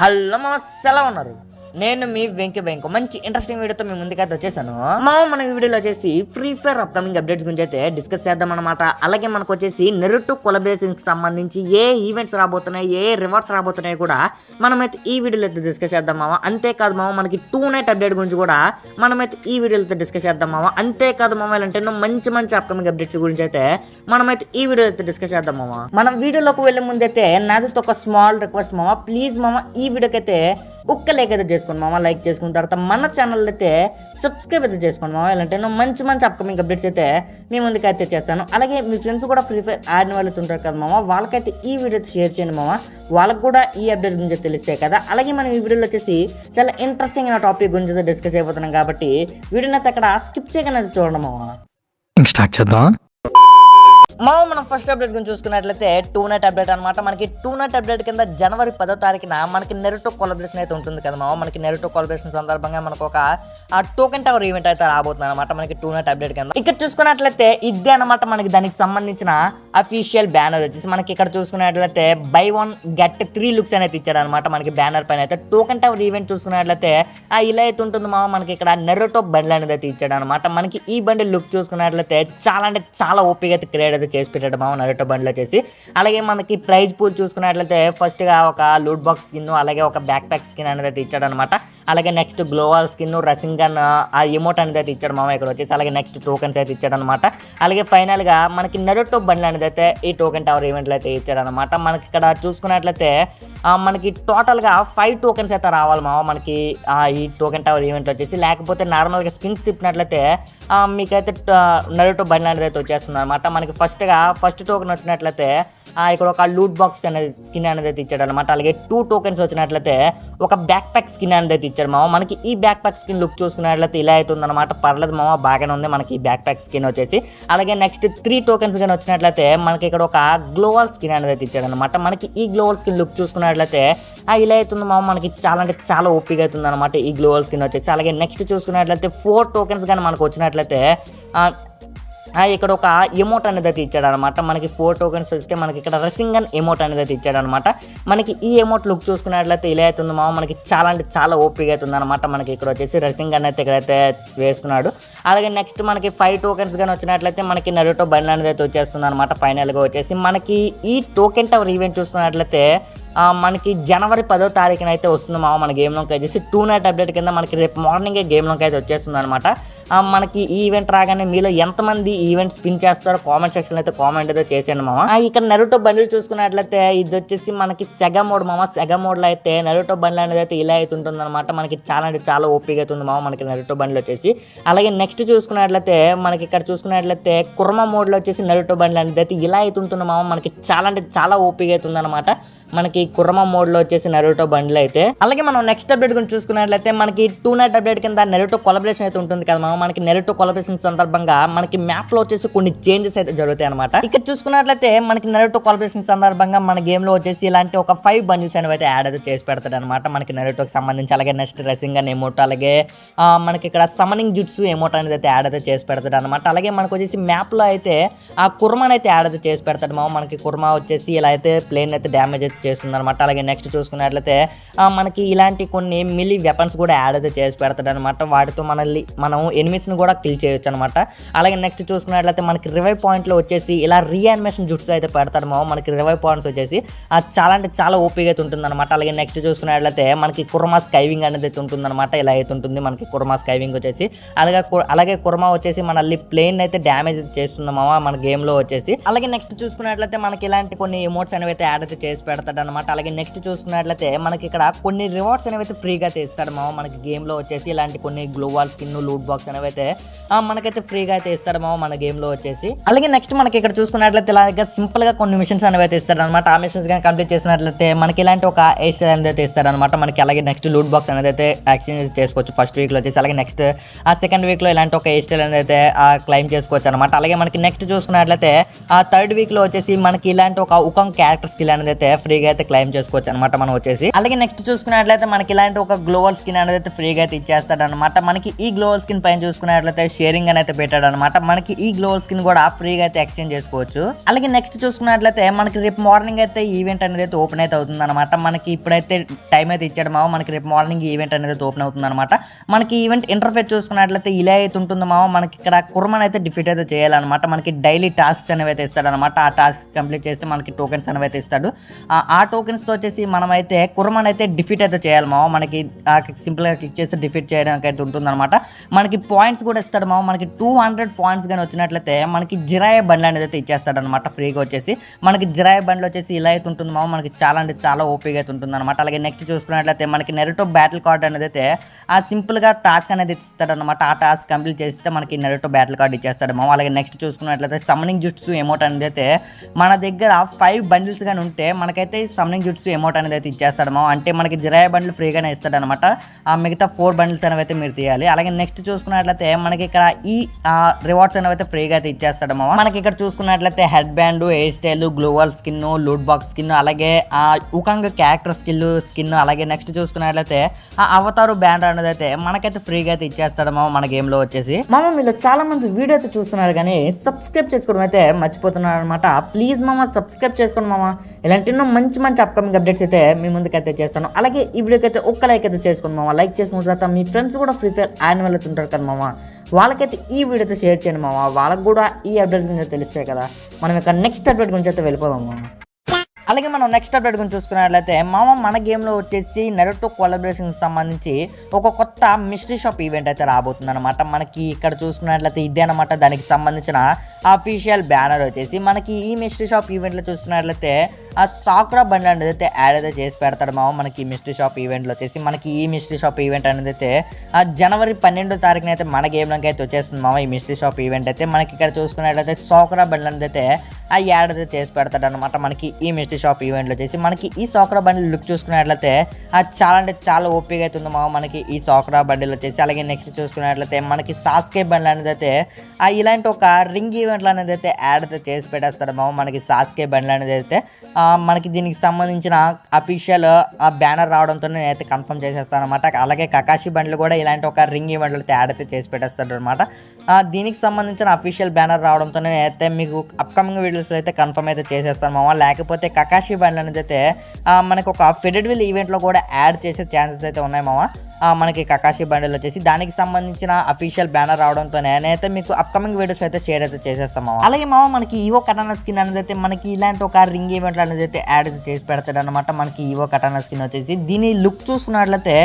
Hello మామ, ఎలా ఉన్నారు? నేను మీ వెంకీ మంచి ఇంట్రెస్టింగ్ వీడియోతో మీ ముందుకైతే వచ్చేసాను. మన ఈ వీడియోలో వచ్చేసి ఫ్రీ ఫైర్ అప్కమింగ్ అప్డేట్స్ గురించి అయితే డిస్కస్ చేద్దాం అనమాట. అలాగే మనకు వచ్చేసి నెరుటో కొలబరేషన్ కి సంబంధించి ఏ ఈవెంట్స్ రాబోతున్నాయి, ఏ రివార్డ్స్ రాబోతున్నాయి కూడా మనమైతే ఈ వీడియోలో అయితే డిస్కస్ చేద్దాం మామ. అంతేకాదు మామ, మనకి 2 నైట్ అప్డేట్ గురించి కూడా మనమైతే ఈ వీడియోలో అయితే డిస్కస్ చేద్దాం మామ. అంతేకాదు మామ, ఇలాంటి మంచి అప్కమింగ్ అప్డేట్స్ గురించి అయితే మనమైతే ఈ వీడియోలో అయితే డిస్కస్ చేద్దాం మామ. మనం వీడియోలోకి వెళ్ళే ముందైతే నాది ఒక స్మాల్ రిక్వెస్ట్ మామ, ప్లీజ్ మామ ఈ వీడియోకి అయితే ఒక్క లైక్ అయితే చేసుకోండి మామ. లైక్ చేసుకున్న తర్వాత మన ఛానల్ అయితే సబ్స్క్రైబ్ అయితే చేసుకోండి మామ. ఇలాంటి మంచి అప్కమింగ్ అప్డేట్స్ అయితే మీ ముందుకు అయితే చేస్తాను. అలాగే మీ ఫ్రెండ్స్ కూడా ఫ్రీ ఫైర్ ఆడిన వాళ్ళు ఉంటారు కదా మామ, వాళ్ళకైతే ఈ వీడియో షేర్ చేయండి మామ. వాళ్ళకు కూడా ఈ అప్డేట్ గురించి తెలిస్తే కదా. అలాగే మనం ఈ వీడియోలో వచ్చేసి చాలా ఇంట్రెస్టింగ్ అయిన టాపిక్ గురించి అయితే డిస్కస్ అయిపోతున్నాం కాబట్టి వీడియోని అయితే అక్కడ స్కిప్ చేయకుండా చూడండి మామ. స్టార్ట్ చేద్దాం. మనం ఫస్ట్ అప్డేట్ గురించి చూసుకున్నట్లయితే 2 నైట్ అప్డేట్ అనమాట. మనకి 2 నైట్ అప్డేట్ కింద జనవరి 10వ తారీఖున మనకి నెరుటో కొలబరేషన్ అయితే ఉంటుంది కదా మామ. మనకి నెరుటో కొలబరేషన్ సందర్భంగా మనకు ఒక టోకెన్ టవర్ ఈవెంట్ అయితే రాబోతుంది అనమాట మనకి 2 నైట్ అప్డేట్ కింద. ఇక్కడ చూసుకున్నట్లయితే ఇదే అనమాట మనకి దానికి సంబంధించిన అఫీషియల్ బ్యానర్ వచ్చేసి మనకి ఇక్కడ చూసుకున్నట్లయితే బై 1 గెట్ 3 లుక్స్ అనేది ఇచ్చాడు అనమాట మనకి బ్యానర్ పైన అయితే. టోకెన్ టవర్ ఈవెంట్ చూసుకున్నట్లయితే ఇలా అయితే ఉంటుంది మామ. మనకి ఇక్కడ నెరుటో బండిల్ అనేది అయితే ఇచ్చాడు అనమాట. మనకి ఈ బండిల్ లుక్ చూసుకున్నట్లయితే చాలా అంటే చాలా ఓపిక అయితే క్రియేట్ అయితే చేసి పెట్టాడు మామ నెరుటో బండిల్ వచ్చేసి. అలాగే మనకి ప్రైజ్ పూల్ చూసుకున్నట్లయితే ఫస్ట్ గా ఒక లూట్ బాక్స్ స్కిన్, అలాగే ఒక బ్యాక్ ప్యాక్ స్కిన్ అనేది అయితే ఇచ్చాడు అనమాట. అలాగే నెక్స్ట్ గ్లోవల్ స్కిన్, రసింగ్ గన్ ఆ ఎమోట్ అనేది అయితే ఇచ్చాడు మామ ఇక్కడ వచ్చేసి. అలాగే నెక్స్ట్ టోకెన్స్ అయితే ఇచ్చాడు అనమాట. అలాగే ఫైనల్ గా మనకి నెరుటో బండిల్ అనేది అయితే ఈ టోకెన్ టవర్ ఈవెంట్లు అయితే ఇచ్చాడు అనమాట. మనకి ఇక్కడ చూసుకున్నట్లయితే మనకి టోటల్ గా 5 టోకెన్స్ అయితే రావాలి మామ మనకి ఈ టోకెన్ టవర్ ఈవెంట్ వచ్చేసి. లేకపోతే నార్మల్ గా స్పిన్స్ తిప్పినట్లయితే మీకైతే నెరుటో బండిల్ అనేది అయితే వచ్చేస్తుంది అనమాట. మనకి ఫస్ట్ టోకెన్ వచ్చినట్లయితే ఇక్కడ ఒక లూట్ బాక్స్ అనేది స్కిన్ అనేది అయితే ఇచ్చాడు అనమాట. అలాగే 2 టోకెన్స్ వచ్చినట్లయితే ఒక బ్యాక్ ప్యాక్ స్కిన్ అనేది అయితే ఇచ్చాడు మామ. మనకి ఈ బ్యాక్ ప్యాక్ స్కిన్ లుక్ చూసుకున్నట్లయితే ఇలా అవుతుంది అనమాట. పర్లేదు మామ, బాగానే ఉంది మనకి ఈ బ్యాక్ ప్యాక్ స్కిన్ వచ్చేసి. అలాగే నెక్స్ట్ 3 టోకెన్స్ కానీ వచ్చినట్లయితే మనకి ఇక్కడ ఒక గ్లోవల్ స్కిన్ అనేది అయితే ఇచ్చాడు అనమాట. మనకి ఈ గ్లోవల్ స్కిన్ లుక్ చూసుకున్నట్లయితే ఇలా అవుతుంది మామ. మనకి చాలా అంటే చాలా ఓపిక అవుతుంది అనమాట ఈ గ్లోవల్ స్కిన్ వచ్చేసి. అలాగే నెక్స్ట్ చూసుకున్నట్లయితే 4 టోకెన్స్ కానీ మనకు వచ్చినట్లయితే ఇక్కడ ఒక ఎమోట్ అనేది అయితే ఇచ్చాడు అనమాట. మనకి 4 టోకెన్స్ వస్తే మనకి ఇక్కడ రసింగ్ గన్ ఎమోట్ అనేది అయితే ఇచ్చాడు అనమాట. మనకి ఈ ఎమోట్ లుక్ చూసుకున్నట్లయితే ఇలా అవుతుంది మామ. మనకి చాలా అంటే చాలా ఓపిక అవుతుంది అనమాట. మనకి ఇక్కడ వచ్చేసి రసింగ్ గన్ అయితే ఇక్కడైతే వేస్తున్నాడు. అలాగే నెక్స్ట్ మనకి 5 టోకెన్స్ కానీ వచ్చినట్లయితే మనకి నెరుటో బండిల్ అనేది అయితే వచ్చేస్తుంది అనమాట. ఫైనల్గా వచ్చేసి మనకి ఈ టోకెన్ టవర్ ఈవెంట్ చూసుకున్నట్లయితే మనకి జనవరి 10వ తారీఖున అయితే వస్తుంది మామ మన గేమ్లోకి వచ్చేసి. 2 నైట్ అప్డేట్ కింద మనకి రేపు మార్నింగే గేమ్లోకి అయితే వచ్చేస్తుంది అనమాట. మనకి ఈ ఈవెంట్ రాగానే మీలో ఎంతమంది ఈవెంట్ స్పిన్ చేస్తారో కామెంట్ సెక్షన్ అయితే కామెంట్ అయితే చేసాను మామ. ఇక్కడ నెరుటో బండిల్ చూసుకున్నట్లయితే ఇది వచ్చేసి మనకి సెగా మోడ్ మామ. సెగా మోడ్ లో అయితే నెరుటో బండిల్ అనేది అయితే ఇలా అయితే ఉంటుంది అనమాట. మనకి చాలా అంటే చాలా ఓపిక అవుతుంది మామ మనకి నెరుటో బండిల్ వచ్చేసి. అలాగే నెక్స్ట్ చూసుకున్నట్లయితే మనకి ఇక్కడ చూసుకున్నట్లయితే కుర్మా మోడ్ లో వచ్చేసి నెరుటో బండిల్ అనేది అయితే ఇలా అయితే ఉంటుంది మామ. మనకి చాలా అంటే చాలా ఓపిక అవుతుంది అనమాట మనకి కుర్మా మోడ్ లో వచ్చేసి నెరుటో బండిల్ అయితే. అలాగే మనం నెక్స్ట్ అప్డేట్ గురించి చూసుకున్నట్లయితే మనకి 2 నైట్ అప్డేట్ కింద నెరుటో కొలబరేషన్ అయితే ఉంటుంది కదా మామ. మనకి నెరుటో కొలబరేషన్ సందర్భంగా మనకి మ్యాప్ లో వచ్చేసి కొన్ని చేంజెస్ అయితే జరుగుతాయి అనమాట. ఇక్కడ చూసుకున్నట్లయితే మనకి నెరుటో కొలబరేషన్ సందర్భంగా మన గేమ్ లో వచ్చేసి ఇలాంటి ఒక 5 బండిల్స్ అనేవి అయితే యాడ్ అయితే చేసి పెడతాడు అనమాట మనకి నెరుటోకి సంబంధించి. అలాగే నెక్స్ట్ రసింగ్ గన్ ఎమోట్, అలాగే మనకి ఇక్కడ సమనింగ్ జుట్సు ఎమోట్ అనేది అయితే యాడ్ అయితే చేసి పెడతాడు అనమాట. అలాగే మనకు వచ్చేసి మ్యాప్ లో అయితే ఆ కుర్మాన్ అయితే యాడ్ అయితే చేసి పెడతాడు మామ. మనకి కుర్మా వచ్చేసి ఇలా అయితే ప్లేన్ అయితే డ్యామేజ్ అయితే చేస్తుంది అనమాట. అలాగే నెక్స్ట్ చూసుకున్నట్లయితే మనకి ఇలాంటి కొన్ని మిలీ వెపన్స్ కూడా యాడ్ అయితే చేసి పెడతాడు అనమాట. వాటితో మనం ఎనిమిస్ ని కూడా కిల్ చేయొచ్చు అనమాట. అలాగే నెక్స్ట్ చూసుకున్నట్లయితే మనకి రివైవ్ పాయింట్ లో వచ్చేసి ఇలా రీయానిమేషన్ జుట్స్ అయితే పెడతాడు మామ. మనకి రివైవ్ పాయింట్స్ వచ్చేసి చాలా అంటే చాలా ఓపిక అయితే ఉంటుంది అనమాట. అలాగే నెక్స్ట్ చూసుకున్నట్లయితే మనకి కుర్మా స్కైవింగ్ అనేది అయితే ఉంటుంది అనమాట. ఇలా అయితే ఉంటుంది మనకి కుర్మా స్కైవింగ్ వచ్చేసి. అలాగే కుర్మా వచ్చేసి మనల్ని ప్లేన్ అయితే డ్యామేజ్ చేస్తుంది మామ మన గేమ్ లో వచ్చేసి. అలాగే నెక్స్ట్ చూసుకున్నట్లయితే మనకి ఇలాంటి కొన్ని ఎమోట్స్ అనేవి అయితే యాడ్ అయితే చేసి పెడతాడు అనమాట. అలాగే నెక్స్ట్ చూసుకున్నట్లయితే మనకి ఇక్కడ కొన్ని రివార్డ్స్ అనేవి అయితే ఫ్రీగా ఇస్తాడు మామ మనకి గేమ్ లో వచ్చేసి. ఇలాంటి కొన్ని గ్లోవాల్ స్కిన్, లూట్ బాక్స్ అనేవి అయితే మనకైతే ఫ్రీగా అయితే ఇస్తాడు మామ మన గేమ్ లో వచ్చేసి. అలాగే నెక్స్ట్ మనకి ఇక్కడ చూసుకున్నట్లయితే ఇలాగ సింపుల్ గా కొన్ని మిషన్స్ అనేవి అయితే ఇస్తాడు అనమాట. ఆ మిషన్స్ కానీ కంప్లీట్ చేసినట్లయితే మనకి ఇలాంటి ఒక ఎయిర్ అనేది అయితే ఇస్తాడు అనమాట మనకి. అలాగే నెక్స్ట్ లూట్ బాక్స్ అనేది అయితే ఎక్స్చేంజ్ చేసుకోవచ్చు ఫస్ట్ వీక్ లో వచ్చేసి. అలాగే నెక్స్ట్ సెకండ్ వీక్ లో ఇలాంటి ఒక ఎయిర్ అనేది అయితే క్లైమ్ చేసుకోవచ్చు అనమాట. అలాగే మనకి నెక్స్ట్ చూసుకున్నట్లయితే థర్డ్ వీక్ లో వచ్చేసి మనకి ఇలాంటి ఒక ఉకాంగ్ క్యారెక్టర్ స్కిల్ అనేది అయితే ఫ్రీ ఫ్రీగా అయితే క్లైమ్ చేసుకోవచ్చు అనమాట మనం వచ్చేసి. అలాగే నెక్స్ట్ చూసుకున్నట్లయితే మనకి ఇలాంటి ఒక గ్లోవల్ స్కిన్ అనేది అయితే ఫ్రీగా అయితే ఇచ్చేస్తాడు అనమాట. మనకి ఈ గ్లోవల్ స్కిన్ పైన చూసుకున్నట్లయితే షేరింగ్ అని అయితే పెట్టాడు అనమాట. మనకి ఈ గ్లోవల్ స్కిన్ కూడా ఫ్రీగా అయితే ఎక్స్చేంజ్ చేసుకోవచ్చు. అలాగే నెక్స్ట్ చూసుకున్నట్లయితే మనకి రేపు మార్నింగ్ అయితే ఈవెంట్ అనేది అయితే ఓపెన్ అయితే అవుతుంది అనమాట. మనకి ఇప్పుడైతే టైం అయితే ఇచ్చాడు మామ. మనకి రేపు మార్నింగ్ ఈవెంట్ అనేది అయితే ఓపెన్ అవుతుంది అనమాట. మనకి ఈవెంట్ ఇంటర్ఫేస్ చూసుకున్నట్లయితే ఇలా అయితే ఉంటుంది మామ. మనకి ఇక్కడ కుర్మన్ అయితే డిఫీట్ అయితే చేయాలన్నమాట. మనకి డైలీ టాస్క్స్ అనేవి అయితే ఇస్తాడు అనమాట. ఆ టాస్క్ కంప్లీట్ చేస్తే మనకి టోకెన్స్ అనేవి అయితే ఇస్తాడు. ఆ టోకెన్స్ తో వచ్చేసి మనం అయితే కుర్మన్ అయితే డిఫీట్ అయితే చేయాలి మామ. మనకి సింపుల్ గా క్లిక్ చేస్తే డిఫీట్ చేయడానికి అయితే ఉంటుంది అనమాట. మనకి పాయింట్స్ కూడా ఇస్తాడు మామ. మనకి 200 పాయింట్స్ కానీ వచ్చినట్లయితే మనకి జిరాయ బండ్లు అనేది అయితే ఇచ్చేస్తాడు అనమాట ఫ్రీగా వచ్చేసి. మనకి జిరాయ బండ్లు వచ్చేసి ఇలా అయితే ఉంటుంది మామ. మనకి చాలా అంటే చాలా ఓపీగా అయితే ఉంటుంది అనమాట. అలాగే నెక్స్ట్ చూసుకున్నట్లయితే మనకి నెరుటో బ్యాటిల్ కార్డ్ అనేది అయితే ఆ సింపుల్ గా టాస్క్ అనేది ఇస్తాడు అనమాట. ఆ టాస్క్ కంప్లీట్ చేస్తే మనకి నెరుటో బ్యాటిల్ కార్డ్ ఇచ్చేస్తాడు మామ. అలాగే నెక్స్ట్ చూసుకున్నట్లయితే సమ్మనింగ్ జుట్సు ఎమోట్ అనేది అయితే మన దగ్గర 5 బండిల్స్ కానీ ఉంటే మనకైతే సమ్మనింగ్ జుట్సు ఎమోట్ అనేది అయితే ఇచ్చేస్తాడు మామ. అంటే మనకి జిరాయ బండ్లు ఫ్రీగానే ఇస్తాడు అనమాట. ఆ మిగతా 4 బండిల్స్ అనేవి అయితే మీరు తీయాలి. అలాగే నెక్స్ట్ చూసుకున్నట్లయితే మనకి ఇక్కడ ఈ రివార్డ్స్ అనేవి అయితే ఫ్రీగా అయితే ఇచ్చేస్తాడు మామ. మనకి ఇక్కడ చూసుకున్నట్లయితే head band, hair style, గ్లోవల్ skin, loot box skin, అలాగే ఉకంగ్ క్యారెక్టర్ స్కిన్, అలాగే నెక్స్ట్ చూసుకున్నట్లయితే ఆ అవతారు బ్యాండ్ అనేది అయితే మనకైతే ఫ్రీగా అయితే ఇచ్చేస్తాడు మామ మన గేమ్ లో వచ్చేసి. మామ మీరు చాలా మంది వీడియో అయితే చూస్తున్నారు కానీ సబ్స్క్రైబ్ చేసుకోవడం అయితే మర్చిపోతున్నారు అనమాట. ప్లీజ్ మామ సబ్స్క్రైబ్ చేసుకోండి మామ. ఇలాంటి ఎన్నో మంచి మంచి అప్కమింగ్ అప్డేట్స్ అయితే మీ ముందుకైతే చేస్తాను. అలాగే ఈ వీడియోకి అయితే ఒక్క లైక్ అయితే చేసుకోండి మామ. లైక్ చేసుకున్న తర్వాత మీ ఫ్రెండ్స్ కూడా ఫ్రీ ఫైర్ యాన్యువల్ అయితే ఉంటారు కదా మామ, వాళ్ళకైతే ఈ వీడియో అయితే షేర్ చేయండి మామ. వాళ్ళకి కూడా ఈ అప్డేట్స్ గురించి తెలుస్తాయి కదా. మనం ఇక నెక్స్ట్ అప్డేట్ గురించి అయితే వెళ్ళిపోదాం మామ. అలాగే మనం నెక్స్ట్ అప్డేట్ గురించి చూసుకున్నట్లయితే మామ మన గేమ్లో వచ్చేసి నరుటో కొలాబరేషన్ సంబంధించి ఒక కొత్త మిస్టరీ షాప్ ఈవెంట్ అయితే రాబోతుంది అనమాట. మనకి ఇక్కడ చూసుకున్నట్లయితే ఇదే అనమాట దానికి సంబంధించిన అఫీషియల్ బ్యానర్ వచ్చేసి. మనకి ఈ మిస్టరీ షాప్ ఈవెంట్లో చూసుకున్నట్లయితే ఆ సాకురా బండ్లు అనేది అయితే యాడ్ అయితే చేసి పెడతాడు మామ. మనకి ఈ మిస్టరీ షాప్ ఈవెంట్లో వచ్చేసి మనకి ఈ మిస్టరీ షాప్ ఈవెంట్ అనేది అయితే జనవరి 12వ తారీఖున అయితే మన గేమ్లోకి అయితే వచ్చేస్తుంది మామ. ఈ మిస్టరీ షాప్ ఈవెంట్ అయితే మనకి ఇక్కడ చూసుకున్నట్లయితే సాకురా బండ్లు అనేది అయితే ఆ యాడ్ అయితే చేసి పెడతాడు అనమాట. మనకి ఈ మిస్టరీ షాప్ ఈవెంట్లో వచ్చేసి మనకి ఈ సాకురా బండిల్ లుక్ చూసుకున్నట్లయితే చాలా అంటే చాలా ఓపిక అవుతుంది మామ మనకి ఈ సాకురా బండిల్ వచ్చేసి. అలాగే నెక్స్ట్ చూసుకున్నట్లయితే మనకి సాస్కే బండ్లు అనేది అయితే ఇలాంటి ఒక రింగ్ ఈవెంట్లు అనేది అయితే యాడ్ అయితే చేసి పెట్టేస్తాడు మామ. మనకి సాస్కే బండ్లు అనేది అయితే మనకి దీనికి సంబంధించిన అఫీషియల్ బ్యానర్ రావడంతో నేనైతే కన్ఫర్మ్ చేసేస్తాను అనమాట. అలాగే కకాషి బండ్లు కూడా ఇలాంటి ఒక రింగ్ ఈవెంట్లు అయితే యాడ్ అయితే చేసి పెట్టేస్తాడు అనమాట. దీనికి సంబంధించిన అఫీషియల్ బ్యానర్ రావడంతో నేనైతే మీకు అప్కమింగ్ వీడియోస్లో అయితే కన్ఫర్మ్ అయితే చేసేస్తాను మామ. లేకపోతే కకాషి బండ్లు అనేది అయితే మనకు ఒక ఫెడెడ్విల్ ఈవెంట్లో కూడా యాడ్ చేసే ఛాన్సెస్ అయితే ఉన్నాయి మామ. మనకి కకాషి బండిల్ వచ్చేసి దానికి సంబంధించిన అఫీషియల్ బ్యానర్ రావడంతో నేనైతే మీకు అప్కమింగ్ వీడియోస్ అయితే షేర్ అయితే చేసేస్తాము. అలాగే మామ మనకి ఈవో కటానా స్కిన్ అనేది అయితే మనకి ఇలాంటి ఒక రింగ్ ఈవెంట్ అనేది అయితే యాడ్ అయితే చేసి పెడతాడు అనమాట. మనకి ఈవో కటానా స్కిన్ వచ్చేసి దీని లుక్ చూసుకున్నట్లయితే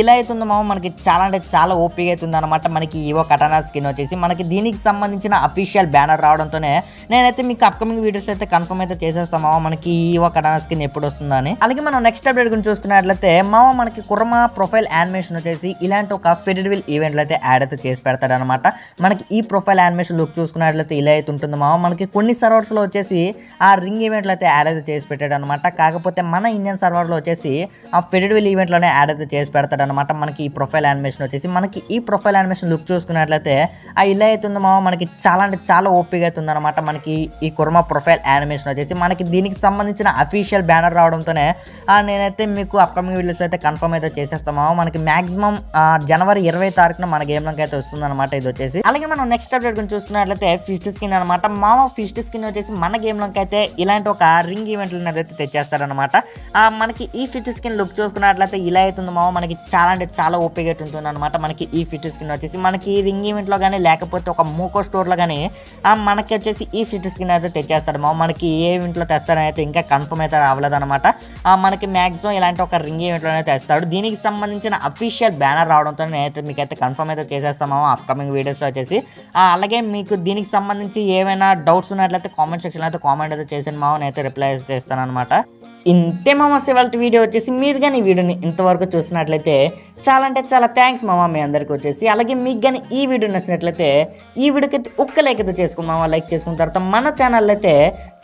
ఇలా అవుతుంది మామ. మనకి చాలా అంటే చాలా ఓపిక అవుతుంది అనమాట. మనకి ఈవో కటానా స్కిన్ వచ్చేసి మనకి దీనికి సంబంధించిన అఫీషియల్ బ్యానర్ రావడంతోనే నేనైతే మీకు అప్కమింగ్ వీడియోస్ అయితే కన్ఫర్మ్ అయితే చేసేస్తాము మనకి ఈవో కటానా స్కిన్ ఎప్పుడు వస్తుందని. అలాగే మనం నెక్స్ట్ అప్డేట్ గురించి చూసుకున్నట్లయితే మామ మనకి కుర్మా ప్రొఫైల్ యానిమేషన్ వచ్చేసి ఇలాంటి ఒక ఫెడెడ్విల్ ఈవెంట్లు అయితే యాడ్ అయితే చేసి పెడతాడు అనమాట. మనకి ఈ ప్రొఫైల్ యానిమేషన్ లుక్ చూసుకున్నట్లయితే ఇలా అయితే ఉంటుంది మామ. మనకి కొన్ని సర్వర్స్లో వచ్చేసి ఆ రింగ్ ఈవెంట్లు అయితే యాడ్ అయితే చేసి పెట్టాడు అనమాట. కాకపోతే మన ఇండియన్ సర్వర్లో వచ్చేసి ఆ ఫెడెడ్విల్ ఈవెంట్లోనే యాడ్ అయితే చేసి పెడతాడు అనమాట. మనకి ఈ ప్రొఫైల్ యానిమేషన్ వచ్చేసి మనకి ఈ ప్రొఫైల్ యానిమేషన్ లుక్ చూసుకున్నట్లయితే ఇలా అవుతుంది మామ. మనకి చాలా అంటే చాలా ఓపిక అవుతుంది అనమాట. మనకి ఈ కుర్మా ప్రొఫైల్ యానిమేషన్ వచ్చేసి మనకి దీనికి సంబంధించిన అఫీషియల్ బ్యానర్ రావడంతోనే నేనైతే మీకు అప్కమింగ్ వీడియోస్ అయితే కన్ఫర్మ్ అయితే చేసేస్తాము. మనకి మ్యాక్సిమం జనవరి 20వ తారీఖున మన గేమ్ లోకి అయితే వస్తుంది అనమాట ఇది వచ్చేసి. అలాగే మనం నెక్స్ట్ అప్డేట్ గురించి చూసుకున్నట్లయితే ఫిస్ట్ స్కిన్ అనమాట. మామ ఫిస్ట్ స్కిన్ వచ్చేసి మన గేమ్ లోకి అయితే ఇలాంటి ఒక రింగ్ ఈవెంట్లు అయితే తెచ్చేస్తారనమాట. మనకి ఈ ఫిస్ట్ స్కిన్ లుక్ చూసుకున్నట్లయితే ఇలా అవుతుంది మామ. మనకి చాలా అంటే చాలా ఓపిక ఉంటుంది అనమాట. మనకి ఈ ఫిస్ట్ స్కిన్ వచ్చేసి మనకి రింగ్ ఈవెంట్ లో కానీ లేకపోతే ఒక మూకో స్టోర్ లో కానీ మనకి వచ్చేసి ఈ ఫిస్ట్ స్కిన్ అయితే తెచ్చేస్తాడు మామ. మనకి ఏ ఈవెంట్ లో తెస్తారని అయితే ఇంకా కన్ఫర్మ్ అయితే రావలేదు అనమాట. మనకి మ్యాక్సిమం ఇలాంటి ఒక రింగ్ ఈవెంట్ లోనే తెస్తాడు. దీనికి సంబంధించిన అఫీషియల్ బ్యానర్ రావడంతో నేనైతే మీకైతే కన్ఫర్మ్ అయితే చేసేస్తాము అప్కమింగ్ వీడియోస్లో వచ్చేసి. అలాగే మీకు దీనికి సంబంధించి ఏమైనా డౌట్స్ ఉన్నట్లయితే కామెంట్ సెక్షన్లో అయితే కామెంట్ అయితే చేసాను మామ. నేనైతే రిప్లై చేస్తాను అనమాట. ఇంతే మామ ఇవాళ వీడియో వచ్చేసి. మీరు కానీ ఈ వీడియోని ఇంతవరకు చూసినట్లయితే చాలా అంటే చాలా థ్యాంక్స్ మామ మీ అందరికీ వచ్చేసి. అలాగే మీకు కానీ ఈ వీడియో నచ్చినట్లయితే ఈ వీడియోకి అయితే ఒక్క లైక్ అయితే చేసుకోండి మామ. లైక్ చేసుకున్న తర్వాత మన ఛానల్ అయితే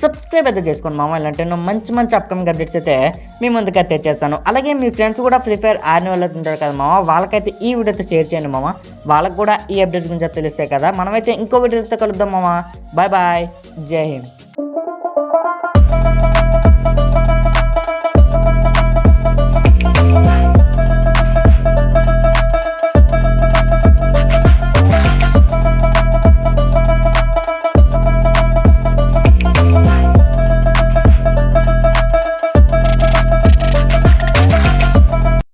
సబ్స్క్రైబ్ అయితే చేసుకోండి మామ. ఇలాంటి మంచి మంచి అప్కమింగ్ అప్డేట్స్ అయితే మీ ముందుకైతే తెచ్చేస్తాను. అలాగే మీ ఫ్రెండ్స్ కూడా ఫ్రీ ఫైర్ ఆడిన వాళ్ళు ఉంటారు కదా మామ, వాళ్ళకైతే ఈ వీడియో అయితే షేర్ చేయండి మామ. వాళ్ళకు కూడా ఈ అప్డేట్స్ గురించి తెలుస్తాయి కదా. మనమైతే ఇంకో వీడియోతో కలుద్దాం మామ. బాయ్ బాయ్, జై హింద్.